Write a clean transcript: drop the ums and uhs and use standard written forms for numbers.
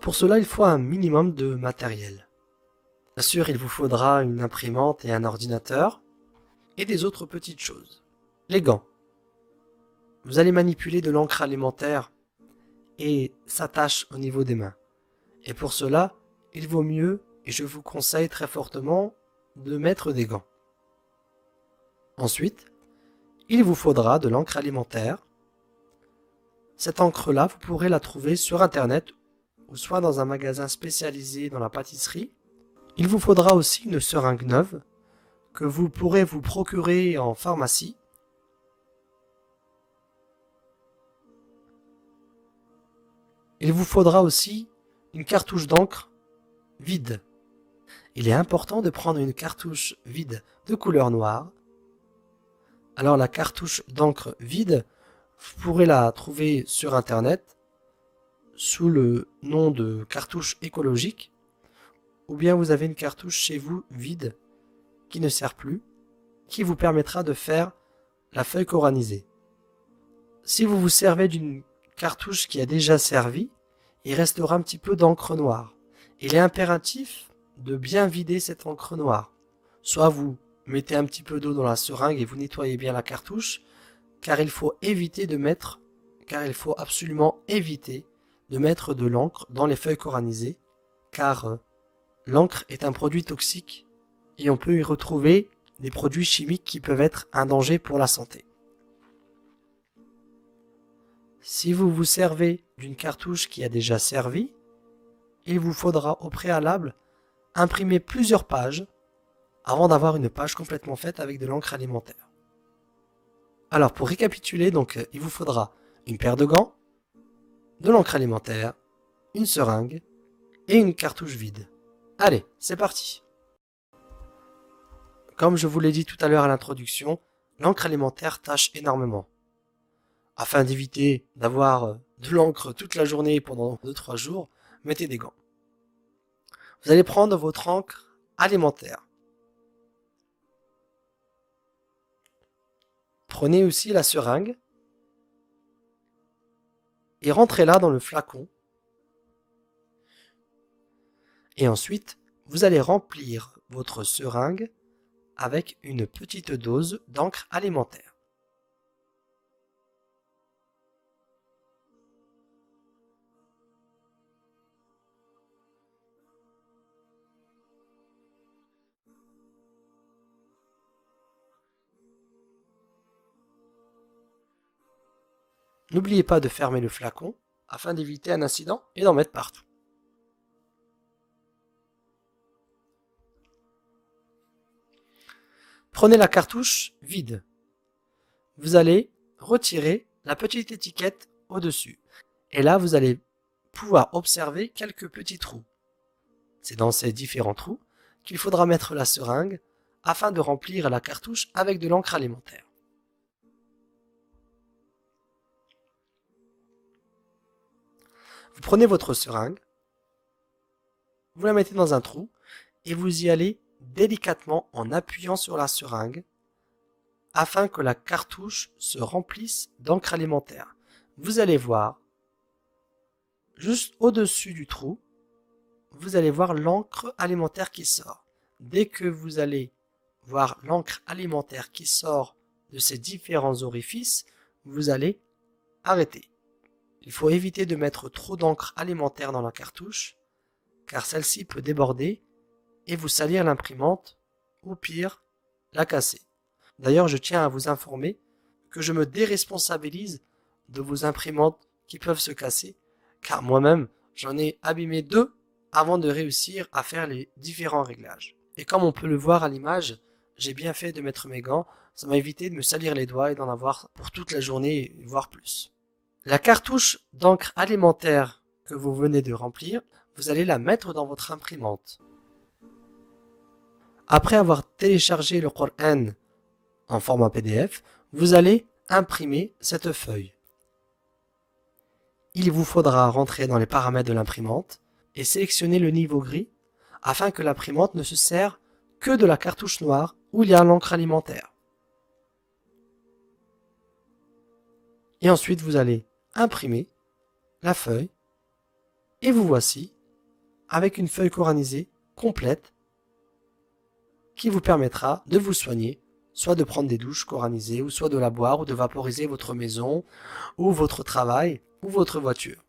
Pour cela, il faut un minimum de matériel. Bien sûr, il vous faudra une imprimante et un ordinateur, et des autres petites choses. Les gants. Vous allez manipuler de l'encre alimentaire et ça tâche au niveau des mains. Et pour cela, il vaut mieux, et je vous conseille très fortement, de mettre des gants. Ensuite, il vous faudra de l'encre alimentaire. Cette encre-là, vous pourrez la trouver sur Internet ou soit dans un magasin spécialisé dans la pâtisserie. Il vous faudra aussi une seringue neuve que vous pourrez vous procurer en pharmacie. Il vous faudra aussi une cartouche d'encre vide. Il est important de prendre une cartouche vide de couleur noire. Alors la cartouche d'encre vide, vous pourrez la trouver sur Internet sous le nom de cartouche écologique, ou bien vous avez une cartouche chez vous vide qui ne sert plus, qui vous permettra de faire la feuille coranisée. Si vous vous servez d'une cartouche qui a déjà servi, il restera un petit peu d'encre noire. Il est impératif de bien vider cette encre noire. Soit vous mettez un petit peu d'eau dans la seringue et vous nettoyez bien la cartouche, car il faut absolument éviter de mettre de l'encre dans les feuilles coranisées, car l'encre est un produit toxique et on peut y retrouver des produits chimiques qui peuvent être un danger pour la santé. Si vous vous servez d'une cartouche qui a déjà servi, il vous faudra au préalable imprimer plusieurs pages avant d'avoir une page complètement faite avec de l'encre alimentaire. Alors pour récapituler, donc il vous faudra une paire de gants, de l'encre alimentaire, une seringue et une cartouche vide. Allez, c'est parti. Comme je vous l'ai dit tout à l'heure à l'introduction, l'encre alimentaire tâche énormément. Afin d'éviter d'avoir de l'encre toute la journée pendant 2-3 jours, mettez des gants. Vous allez prendre votre encre alimentaire. Prenez aussi la seringue et rentrez-la dans le flacon. Et ensuite, vous allez remplir votre seringue avec une petite dose d'encre alimentaire. N'oubliez pas de fermer le flacon afin d'éviter un incident et d'en mettre partout. Prenez la cartouche vide. Vous allez retirer la petite étiquette au-dessus. Et là, vous allez pouvoir observer quelques petits trous. C'est dans ces différents trous qu'il faudra mettre la seringue afin de remplir la cartouche avec de l'encre alimentaire. Vous prenez votre seringue, vous la mettez dans un trou et vous y allez délicatement en appuyant sur la seringue afin que la cartouche se remplisse d'encre alimentaire. Vous allez voir, juste au-dessus du trou, vous allez voir l'encre alimentaire qui sort. Dès que vous allez voir l'encre alimentaire qui sort de ces différents orifices, vous allez arrêter. Il faut éviter de mettre trop d'encre alimentaire dans la cartouche, car celle-ci peut déborder et vous salir l'imprimante, ou pire, la casser. D'ailleurs, je tiens à vous informer que je me déresponsabilise de vos imprimantes qui peuvent se casser, car moi-même, j'en ai abîmé 2 avant de réussir à faire les différents réglages. Et comme on peut le voir à l'image, j'ai bien fait de mettre mes gants, ça m'a évité de me salir les doigts et d'en avoir pour toute la journée, voire plus. La cartouche d'encre alimentaire que vous venez de remplir, vous allez la mettre dans votre imprimante. Après avoir téléchargé le Coran en format PDF, vous allez imprimer cette feuille. Il vous faudra rentrer dans les paramètres de l'imprimante et sélectionner le niveau gris afin que l'imprimante ne se sert que de la cartouche noire où il y a l'encre alimentaire. Et ensuite, vous allez imprimer la feuille Et vous voici avec une feuille coranisée complète qui vous permettra de vous soigner, soit de prendre des douches coranisées, ou soit de la boire, ou de vaporiser votre maison, ou votre travail, ou votre voiture.